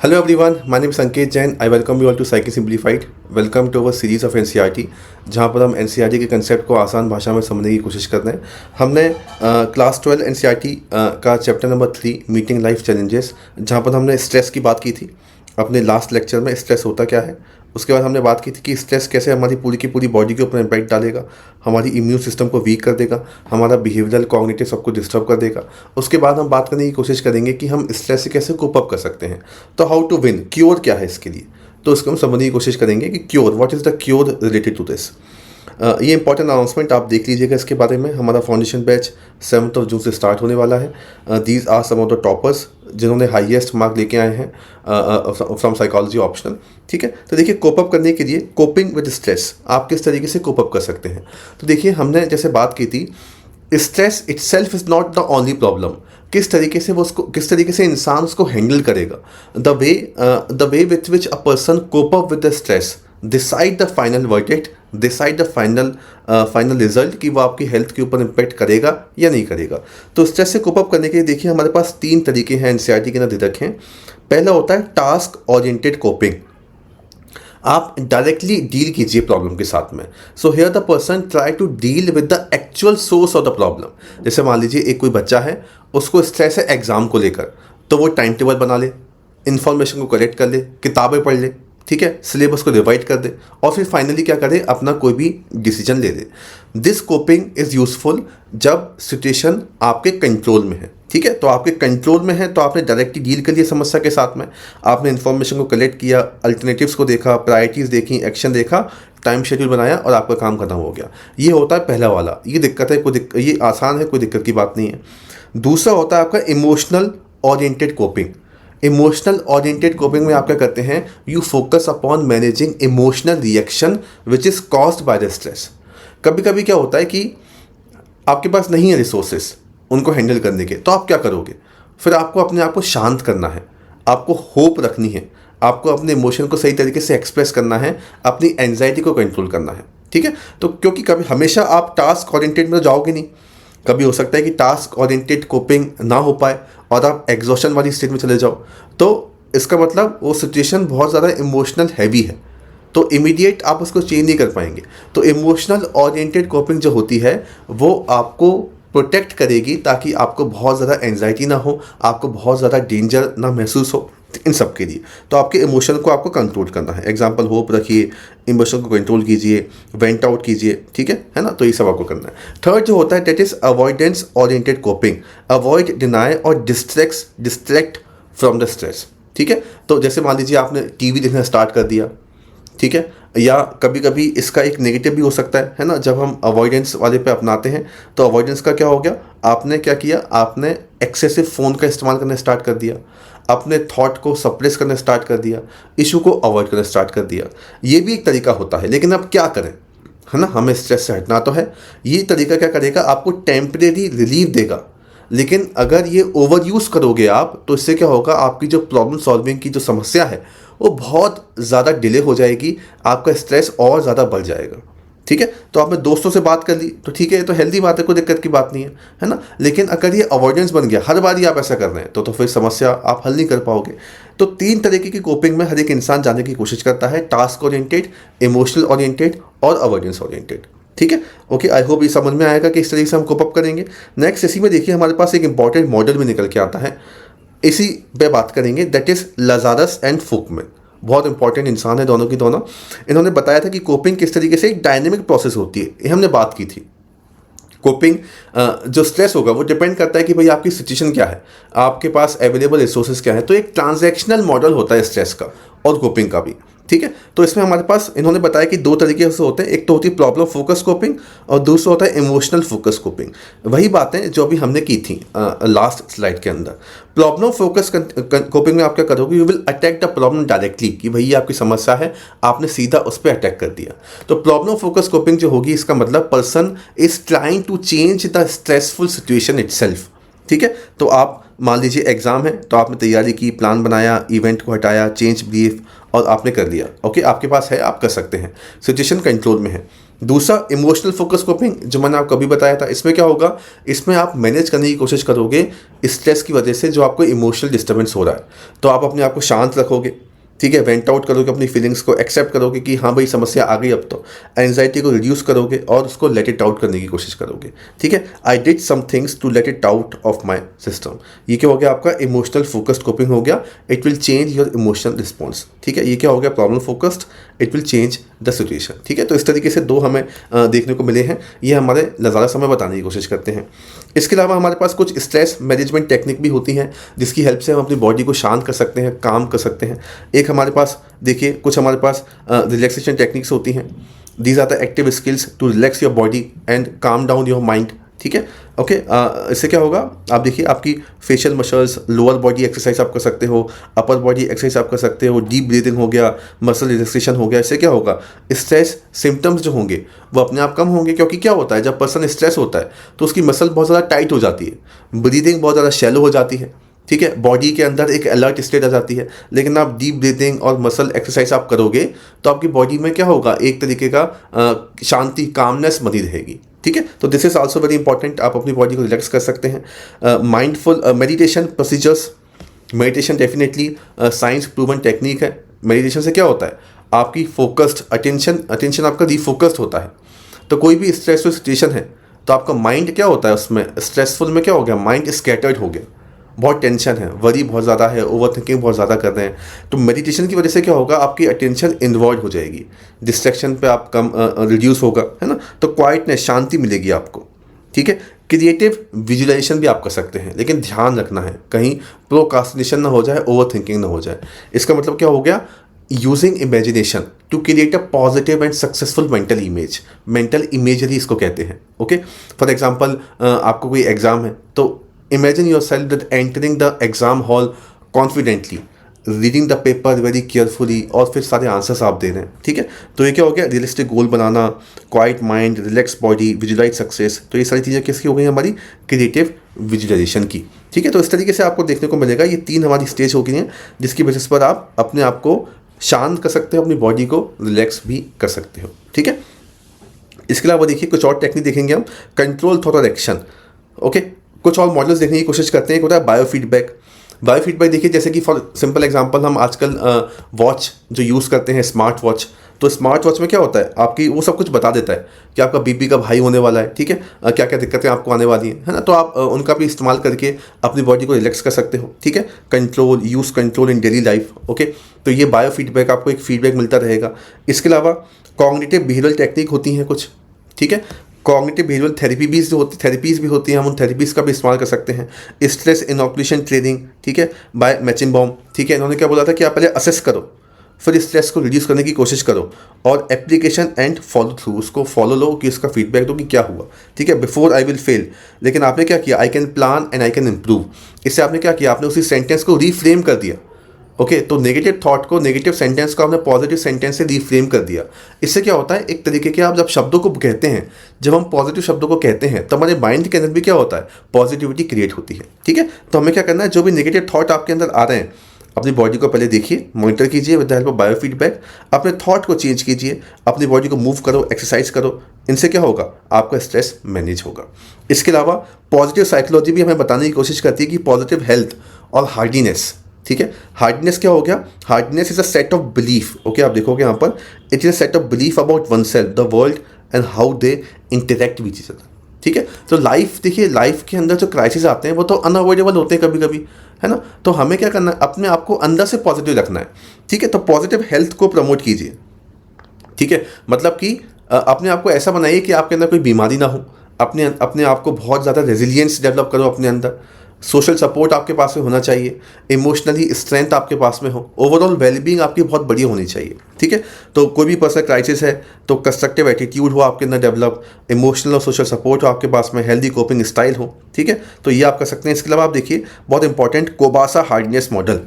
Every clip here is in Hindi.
Hello everyone, my name is Sanket Jain. I welcome you all to Psyche Simplified. Welcome to our series of NCERT, जहाँ पर हम NCERT के कंसेप्ट को आसान भाषा में समझने की कोशिश करते हैं। हमने क्लास 12 NCERT का chapter number 3 meeting life challenges, जहाँ पर हमने स्ट्रेस की बात की थी अपने लास्ट लेक्चर में। स्ट्रेस होता क्या है, उसके बाद हमने बात की थी कि स्ट्रेस कैसे हमारी पूरी की पूरी बॉडी के ऊपर इम्पैक्ट डालेगा, हमारी इम्यून सिस्टम को वीक कर देगा, हमारा बिहेवियरल कॉग्निटिव सबको डिस्टर्ब कर देगा। उसके बाद हम बात करने की कोशिश करेंगे कि हम स्ट्रेस से कैसे कोप अप कर सकते हैं। तो हाउ टू विन, क्योर क्या है इसके लिए, तो इसको हम समझने की कोशिश करेंगे कि cure, what is the cure related to this. ये इंपॉर्टेंट अनाउंसमेंट आप देख लीजिएगा इसके बारे में। हमारा फाउंडेशन बैच 7 जून से स्टार्ट होने वाला है। These are some of the toppers जिन्होंने हाईएस्ट मार्क लेके आए हैं फ्रॉम साइकोलॉजी ऑप्शनल। ठीक है, तो देखिए कोप अप करने के लिए, कोपिंग विद स्ट्रेस, आप किस तरीके से कोप अप कर सकते हैं। तो देखिए हमने जैसे बात की थी, stress itself is not the only problem. किस तरीके से वो उसको, किस तरीके से इंसान उसको हैंडल करेगा, the way with which a person cope up with the stress decide the final verdict, decide the final result कि वो आपकी हेल्थ के ऊपर इम्पेक्ट करेगा या नहीं करेगा। तो स्ट्रेस से कोप अप करने के लिए देखिए हमारे पास 3 तरीके हैं एनसीईआरटी के अंदर दे रखे हैं। पहला होता है टास्क ओरिएंटेड कोपिंग। आप डायरेक्टली डील कीजिए प्रॉब्लम के साथ में। So here the person try to deal with the actual source of the problem. जैसे मान लीजिए एक कोई बच्चा है, उसको स्ट्रेस है एग्जाम को लेकर, तो वो टाइम टेबल बना ले, इंफॉर्मेशन को कलेक्ट कर ले, किताबें पढ़ ले, ठीक है, सिलेबस को डिवाइड कर दे और फिर फाइनली क्या करे, अपना कोई भी डिसीजन ले ले। दिस कोपिंग इज़ यूजफुल जब सिचुएशन आपके कंट्रोल में है। ठीक है, तो आपके कंट्रोल में है तो आपने डायरेक्टली डील कर लिया समस्या के साथ में, आपने इन्फॉर्मेशन को कलेक्ट किया, अल्टरनेटिव्स को देखा, प्रायोरिटीज़ देखी, एक्शन देखा, टाइम शेड्यूल बनाया और आपका काम खत्म हो गया। ये होता है पहला वाला। ये दिक्कत है, ये आसान है, कोई दिक्कत की बात नहीं है। दूसरा होता है आपका emotional oriented coping. Emotional oriented coping में आप क्या करते हैं, you focus upon managing emotional reaction which is caused by the stress. कभी कभी क्या होता है कि आपके पास नहीं है रिसोर्सेस उनको हैंडल करने के, तो आप क्या करोगे, फिर आपको अपने आप को शांत करना है, आपको होप रखनी है, आपको अपने इमोशन को सही तरीके से एक्सप्रेस करना है, अपनी एंजाइटी को कंट्रोल करना है। ठीक है, तो क्योंकि कभी हमेशा आप टास्क ओरिएंटेड में जाओगे नहीं, कभी हो सकता है कि टास्क ओरिएंटेड कोपिंग ना हो पाए और आप एग्जॉशन वाली स्टेट में चले जाओ, तो इसका मतलब वो सिचुएशन बहुत ज़्यादा इमोशनल हैवी है, तो इमीडिएट आप उसको चेंज नहीं कर पाएंगे। तो इमोशनल ओरिएंटेड कोपिंग जो होती है वो आपको प्रोटेक्ट करेगी ताकि आपको बहुत ज़्यादा एंजाइटी ना हो, आपको बहुत ज़्यादा डेंजर ना महसूस हो, इन सब के लिए। तो आपके इमोशन को आपको कंट्रोल करना है। एग्जांपल होप रखिए, इमोशन को कंट्रोल कीजिए, वेंट आउट कीजिए, ठीक है ना। तो ये सब आपको करना है। थर्ड जो होता है that is avoidance oriented coping. Avoid, deny और डिस्ट्रैक्ट फ्रॉम द स्ट्रेस। ठीक है, तो जैसे मान लीजिए आपने टीवी देखना स्टार्ट कर दिया, ठीक है, या कभी कभी इसका एक नेगेटिव भी हो सकता है ना। जब हम अवॉइडेंस वाले पे अपनाते हैं तो अवॉइडेंस का क्या हो गया, आपने क्या किया, आपने एक्सेसिव फ़ोन का इस्तेमाल करना स्टार्ट कर दिया, अपने थॉट को सप्रेस करना स्टार्ट कर दिया, इशू को अवॉइड करना स्टार्ट कर दिया। ये भी एक तरीका होता है, लेकिन अब क्या करें, है ना, हमें स्ट्रेस से हटना तो है। ये तरीका क्या करेगा, आपको टेम्परेरी रिलीफ देगा, लेकिन अगर ये ओवर यूज़ करोगे आप तो इससे क्या होगा, आपकी जो प्रॉब्लम सॉल्विंग की जो समस्या है वो बहुत ज़्यादा डिले हो जाएगी, आपका स्ट्रेस और ज़्यादा बढ़ जाएगा। ठीक है, तो आपने दोस्तों से बात कर ली तो ठीक है, तो हेल्दी बात है, कोई दिक्कत की बात नहीं है ना। लेकिन अगर ये अवॉइडेंस बन गया, हर बार ही आप ऐसा कर रहे हैं, तो फिर समस्या आप हल नहीं कर पाओगे। तो 3 तरीके की कोपिंग में हर एक इंसान जानने की कोशिश करता है, टास्क ओरिएंटेड, इमोशनल ओरिएंटेड और अवॉइडेंस ओरिएंटेड। ठीक है, ओके, आई होप ये समझ में आएगा कि इस तरीके से हम कोप अप करेंगे। नेक्स्ट इसी में देखिए हमारे पास एक इंपॉर्टेंट मॉडल भी निकल के आता है, इसी पे बात करेंगे, दैट इज़ लाजारस एंड फुकमैन। बहुत इंपॉर्टेंट इंसान है दोनों की दोनों। इन्होंने बताया था कि कोपिंग किस तरीके से एक डायनेमिक प्रोसेस होती है, ये हमने बात की थी। कोपिंग जो स्ट्रेस होगा वो डिपेंड करता है कि भाई आपकी सिचुएशन क्या है, आपके पास अवेलेबल रिसोर्सेज क्या है। तो एक ट्रांजैक्शनल मॉडल होता है स्ट्रेस का और कोपिंग का भी। ठीक है, तो इसमें हमारे पास इन्होंने बताया कि 2 तरीके से होते हैं, एक तो होती है प्रॉब्लम फोकस कोपिंग और दूसरा होता है इमोशनल फोकस कोपिंग। वही बातें जो अभी हमने की थी लास्ट स्लाइड के अंदर। प्रॉब्लम फोकस कोपिंग में आप क्या करोगे, you will attack the problem directly, कि भाई ये आपकी समस्या है, आपने सीधा उस पर अटैक कर दिया। तो प्रॉब्लम फोकस कोपिंग जो होगी, इसका मतलब person is trying to change the stressful situation itself. ठीक है, तो आप मान लीजिए एग्जाम है, तो आपने तैयारी की, प्लान बनाया, इवेंट को हटाया, चेंज बिलीफ और आपने कर लिया। ओके, आपके पास है, आप कर सकते हैं, सिचुएशन कंट्रोल में है। दूसरा इमोशनल फोकस कोपिंग, जो मैंने आपको अभी बताया था, इसमें क्या होगा, इसमें आप मैनेज करने की कोशिश करोगे स्ट्रेस की वजह से जो आपको इमोशनल डिस्टर्बेंस हो रहा है। तो आप अपने आप को शांत रखोगे, ठीक है, वेंट आउट करोगे, अपनी फीलिंग्स को एक्सेप्ट करोगे कि हाँ भाई समस्या आ गई, अब तो एंजाइटी को रिड्यूस करोगे और उसको लेट इट आउट करने की कोशिश करोगे। ठीक है, I did some things to let it out of my system. ये क्या हो गया, आपका इमोशनल फोकस्ड कोपिंग हो गया। It will change your emotional response. ठीक है, ये क्या हो गया, problem focused, it will change the situation. ठीक है, तो इस तरीके से दो हमें देखने को मिले हैं, ये हमारे नज़ारा समय बताने की कोशिश करते हैं। इसके अलावा हमारे पास कुछ स्ट्रेस मैनेजमेंट टेक्निक भी होती हैं जिसकी हेल्प से हम अपनी बॉडी को शांत कर सकते हैं, काम कर सकते हैं। एक हमारे पास देखिए, कुछ हमारे पास रिलैक्सेशन टेक्निक्स होती हैं। These are the active skills to relax your body and calm down your mind. ठीक है, ओके, इससे क्या होगा, आप देखिए आपकी facial muscles, lower body exercise आप कर सकते हो, अपर बॉडी एक्सरसाइज आप कर सकते हो, डीप ब्रीदिंग हो गया, मसल रिलैक्सेशन हो गया। इससे क्या होगा, स्ट्रेस सिम्टम्स जो होंगे वो अपने आप कम होंगे। क्योंकि क्या होता है, जब पर्सन स्ट्रेस होता है तो उसकी मसल बहुत ज़्यादा टाइट हो जाती है, ब्रीदिंग बहुत ज़्यादा शैलो हो जाती है। ठीक है, बॉडी के अंदर एक अलर्ट स्टेट आ जाती है। लेकिन आप डीप ब्रीदिंग और मसल एक्सरसाइज आप करोगे तो आपकी बॉडी में क्या होगा, एक तरीके का शांति, कामनेस बनी रहेगी। ठीक है, तो this is also very important. आप अपनी बॉडी को रिलैक्स कर सकते हैं। Mindful meditation procedures, meditation definitely science proven technique है। मेडिटेशन से क्या होता है, आपकी फोकस्ड अटेंशन आपका रिफोकस्ड होता है। तो कोई भी स्ट्रेसफुल सिचुएशन है तो आपका माइंड क्या होता है, उसमें स्ट्रेसफुल में क्या हो गया, माइंड स्कैटर्ड हो गया, बहुत टेंशन है, वरी बहुत ज़्यादा है, ओवर थिंकिंग बहुत ज़्यादा कर रहे हैं। तो मेडिटेशन की वजह से क्या होगा, आपकी अटेंशन इन्वॉल्व हो जाएगी, डिस्ट्रैक्शन पे आप कम रिड्यूस होगा, है ना। तो क्वाइटनेस, शांति मिलेगी आपको। ठीक है, क्रिएटिव विजुअलाइजेशन भी आप कर सकते हैं, लेकिन ध्यान रखना है कहीं प्रोकास्टिनेशन ना हो जाए, ओवर थिंकिंग ना हो जाए। इसका मतलब क्या हो गया, using imagination to create a positive and successful mental image. Mental imagery इसको कहते हैं। ओके, फॉर एग्जाम्पल आपको कोई एग्जाम है तो imagine yourself that entering the exam hall confidently, reading the paper very carefully और फिर सारे आंसर्स आप दे रहे हैं। ठीक है, तो ये क्या हो गया, रियलिस्टिक गोल बनाना, quiet mind, relax body, visualize success. तो ये सारी चीज़ें किसकी हो गई, हमारी क्रिएटिव विजुअलाइजेशन की। ठीक है, तो इस तरीके से आपको देखने को मिलेगा, ये 3 हमारी स्टेज हो गई हैं जिसकी बेसिस पर आप अपने आप को शांत कर सकते हो, अपनी बॉडी को रिलैक्स भी कर सकते हो। ठीक है, इसके अलावा देखिए कुछ और टेक्निक देखेंगे हम, कंट्रोल थॉट और एक्शन। ओके, कुछ और मॉडल्स देखने की कोशिश करते हैं। एक होता है बायो फीडबैक देखिए, जैसे कि फॉर सिंपल एग्जांपल हम आजकल वॉच जो यूज़ करते हैं, स्मार्ट वॉच, तो स्मार्ट वॉच में क्या होता है, आपकी वो सब कुछ बता देता है कि आपका बीपी कब हाई होने वाला है। ठीक है, क्या क्या दिक्कतें आपको आने वाली हैं, है ना। तो आप उनका भी इस्तेमाल करके अपनी बॉडी को रिलैक्स कर सकते हो। ठीक है, यूज़ कंट्रोल इन डेली लाइफ। ओके, तो ये बायो फीडबैक, आपको एक फीडबैक मिलता रहेगा। इसके अलावा कॉग्निटिव बिहेवियरल टेक्निक होती हैं कुछ। ठीक है, कॉग्निटिव बिहेवियरल थेरेपीज़ भी होती हैं, हम उन थेरेपीज़ का भी इस्तेमाल कर सकते हैं। स्ट्रेस इनॉकुलेशन ट्रेनिंग, ठीक है, बाय मैचिनबॉम। ठीक है, इन्होंने क्या बोला था कि आप पहले असेस करो, फिर स्ट्रेस को रिड्यूस करने की कोशिश करो, और एप्लीकेशन एंड फॉलो थ्रू, उसको फॉलो लो कि इसका फीडबैक दो कि क्या हुआ। ठीक है, बिफोर आई विल फेल। लेकिन आपने क्या किया, I can plan and I can improve. इससे आपने क्या किया, आपने उसी सेंटेंस को रीफ्रेम कर दिया। ओके, तो नेगेटिव थॉट को, नेगेटिव सेंटेंस को आपने पॉजिटिव सेंटेंस से रिफ्रेम कर दिया। इससे क्या होता है, एक तरीके के आप जब शब्दों को कहते हैं, जब हम पॉजिटिव शब्दों को कहते हैं तो हमारे माइंड के अंदर भी क्या होता है, पॉजिटिविटी क्रिएट होती है। ठीक है, तो हमें क्या करना है, जो भी नेगेटिव थॉट आपके अंदर आ रहे हैं, अपनी बॉडी को पहले देखिए, मॉनिटर कीजिए with the help of bio feedback, अपने थॉट को चेंज कीजिए, अपनी बॉडी को मूव करो, एक्सरसाइज करो। इनसे क्या होगा, आपका स्ट्रेस मैनेज होगा। इसके अलावा पॉजिटिव साइकोलॉजी भी हमें बताने की कोशिश करती है कि पॉजिटिव हेल्थ और हार्डीनेस। ठीक है, हार्डनेस क्या हो गया, hardness is a set of belief. Okay, आप देखोगे यहाँ पर, it is a set of belief about one self, the world and how they interact with each other. ठीक है, तो लाइफ देखिए, लाइफ के अंदर जो क्राइसिस आते हैं वो तो अनअवॉइडेबल होते हैं कभी कभी, है ना। तो हमें क्या करना है, अपने आप को अंदर से पॉजिटिव रखना है। ठीक है, तो पॉजिटिव हेल्थ को प्रमोट कीजिए। ठीक है, मतलब कि अपने आप को ऐसा बनाइए कि आपके अंदर कोई बीमारी ना हो, अपने आप को बहुत ज़्यादा रेजिलियंस डेवलप करो अपने अंदर। सोशल सपोर्ट आपके पास में होना चाहिए, इमोशनली स्ट्रेंथ आपके पास में हो, ओवरऑल वेलबींग आपकी बहुत बढ़िया होनी चाहिए। ठीक है, तो कोई भी पर्सनल क्राइसिस है तो कंस्ट्रक्टिव एटीट्यूड हो आपके अंदर डेवलप, इमोशनल और सोशल सपोर्ट हो आपके पास में, हेल्दी कोपिंग स्टाइल हो। ठीक है, तो ये आप कर सकते हैं। इसके अलावा आप देखिए, बहुत इंपॉर्टेंट कोबासा हार्डनेस मॉडल।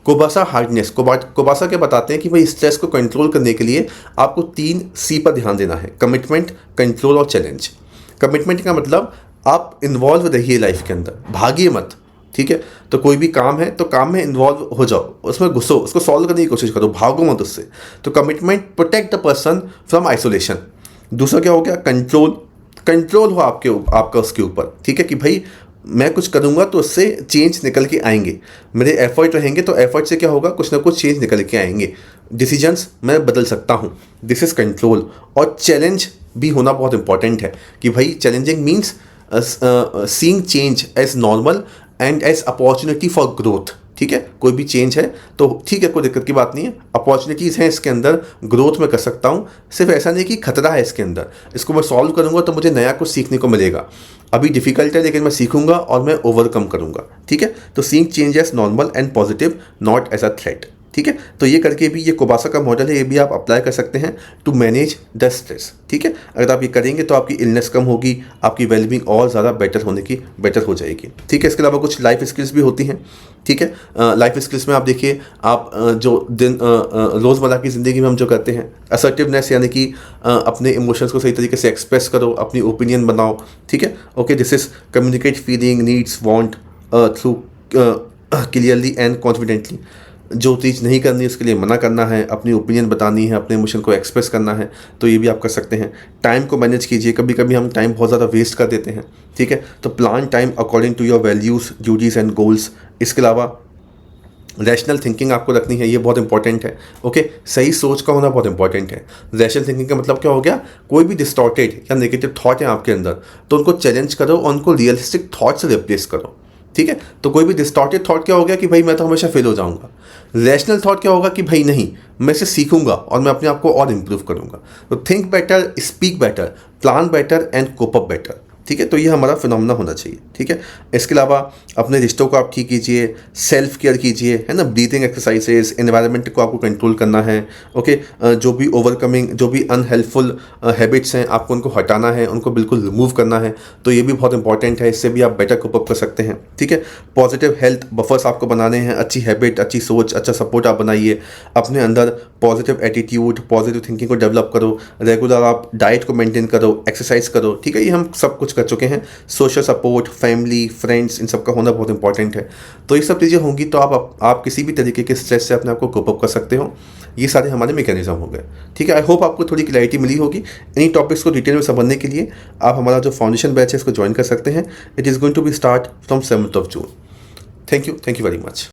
कोबासा क्या बताते हैं कि भाई स्ट्रेस को कंट्रोल करने के लिए आपको 3 C पर ध्यान देना है, कमिटमेंट, कंट्रोल और चैलेंज। कमिटमेंट का मतलब आप इन्वॉल्व रहिए लाइफ के अंदर, भागिए मत। ठीक है, तो कोई भी काम है तो काम में इन्वॉल्व हो जाओ, उसमें घुसो, उसको सॉल्व करने की कोशिश करो, भागो मत उससे। तो commitment protect the person from isolation, दूसरा क्या हो गया, कंट्रोल। कंट्रोल हो आपका उसके ऊपर, ठीक है, कि भाई मैं कुछ करूँगा तो उससे चेंज निकल के आएंगे, मेरे एफर्ट रहेंगे तो एफर्ट से क्या होगा, कुछ ना कुछ चेंज निकल के आएंगे, डिसीजंस मैं बदल सकता हूँ, दिस इज़ कंट्रोल। और चैलेंज भी होना बहुत इंपॉर्टेंट है कि भाई challenging means seeing change as normal and as opportunity for growth, ठीक है। कोई भी चेंज है तो ठीक है, कोई दिक्कत की बात नहीं है, अपॉर्चुनिटीज़ हैं इसके अंदर, ग्रोथ मैं कर सकता हूँ, सिर्फ ऐसा नहीं कि खतरा है इसके अंदर, इसको मैं सॉल्व करूँगा तो मुझे नया कुछ सीखने को मिलेगा। अभी डिफिकल्ट है लेकिन मैं सीखूंगा और मैं ओवरकम करूँगा, ठीक है। तो seeing change as normal and positive, not as a threat, ठीक है। तो ये करके भी, ये कोबासा का मॉडल है, ये भी आप अप्लाई कर सकते हैं टू मैनेज द स्ट्रेस, ठीक है। अगर आप ये करेंगे तो आपकी इलनेस कम होगी, आपकी वेलबींग और ज़्यादा बेटर हो जाएगी, ठीक है। इसके अलावा कुछ लाइफ स्किल्स भी होती हैं, ठीक है। लाइफ स्किल्स में आप देखिए, आप जो रोज़मर्रा की ज़िंदगी में हम जो करते हैं, असर्टिवनेस यानी कि अपने इमोशंस को सही तरीके से एक्सप्रेस करो, अपनी ओपिनियन बनाओ, ठीक है। Okay, this is communicate feeling, needs, want through clearly and confidently. जो चीज़ नहीं करनी उसके लिए मना करना है, अपनी ओपिनियन बतानी है, अपने इमोशन को एक्सप्रेस करना है, तो ये भी आप कर सकते हैं। टाइम को मैनेज कीजिए, कभी कभी हम टाइम बहुत ज़्यादा वेस्ट कर देते हैं, ठीक है। तो plan time according to your values, duties and goals. इसके अलावा रैशनल थिंकिंग आपको रखनी है, ये बहुत इंपॉर्टेंट है, ओके। सही सोच का होना बहुत इंपॉर्टेंट है। रैशनल थिंकिंग का मतलब क्या हो गया, कोई भी डिस्टॉर्टेड या नेगेटिव थॉट है आपके अंदर तो उनको चैलेंज करो और उनको रियलिस्टिक थॉट से रिप्लेस करो, ठीक है। तो कोई भी डिस्टॉर्टेड थॉट क्या हो गया कि भाई मैं तो हमेशा फेल हो जाऊंगा। रैशनल थॉट क्या होगा कि भाई नहीं, मैं इसे सीखूंगा और मैं अपने आप को और इम्प्रूव करूंगा। तो think better, speak better, plan better and cope up better, ठीक है। तो ये हमारा फिनोमेना होना चाहिए, ठीक है। इसके अलावा अपने रिश्तों को आप ठीक कीजिए, सेल्फ केयर कीजिए, है ना, ब्रीथिंग एक्सरसाइजेस, एनवायरनमेंट को आपको कंट्रोल करना है, ओके। जो भी ओवरकमिंग, जो भी अनहेल्पफुल हैबिट्स हैं आपको उनको हटाना है, उनको बिल्कुल रिमूव करना है, तो ये भी बहुत इंपॉर्टेंट है, इससे भी आप बेटर कोप अप कर सकते हैं, ठीक है। पॉजिटिव हेल्थ बफर्स आपको बनाने हैं, अच्छी हैबिट, अच्छी सोच, अच्छा सपोर्ट आप बनाइए, अपने अंदर पॉजिटिव एटीट्यूड, पॉजिटिव थिंकिंग को डेवलप करो, रेगुलर आप डाइट को मेंटेन करो, एक्सरसाइज करो, ठीक है। ये हम सब कुछ कर चुके हैं। सोशल सपोर्ट, फैमिली, फ्रेंड्स, इन सब का होना बहुत इंपॉर्टेंट है। तो ये सब चीज़ें होंगी तो आप किसी भी तरीके के स्ट्रेस से अपने आप को कोप अप कर सकते हो। ये सारे हमारे मैकेनिज्म हो गए, ठीक है। आई होप आपको थोड़ी क्लैरिटी मिली होगी। इन्हीं टॉपिक्स को डिटेल में समझने के लिए आप हमारा जो फाउंडेशन बैच है इसको ज्वाइन कर सकते हैं। It is going to be start from 7th of June। Thank you very much.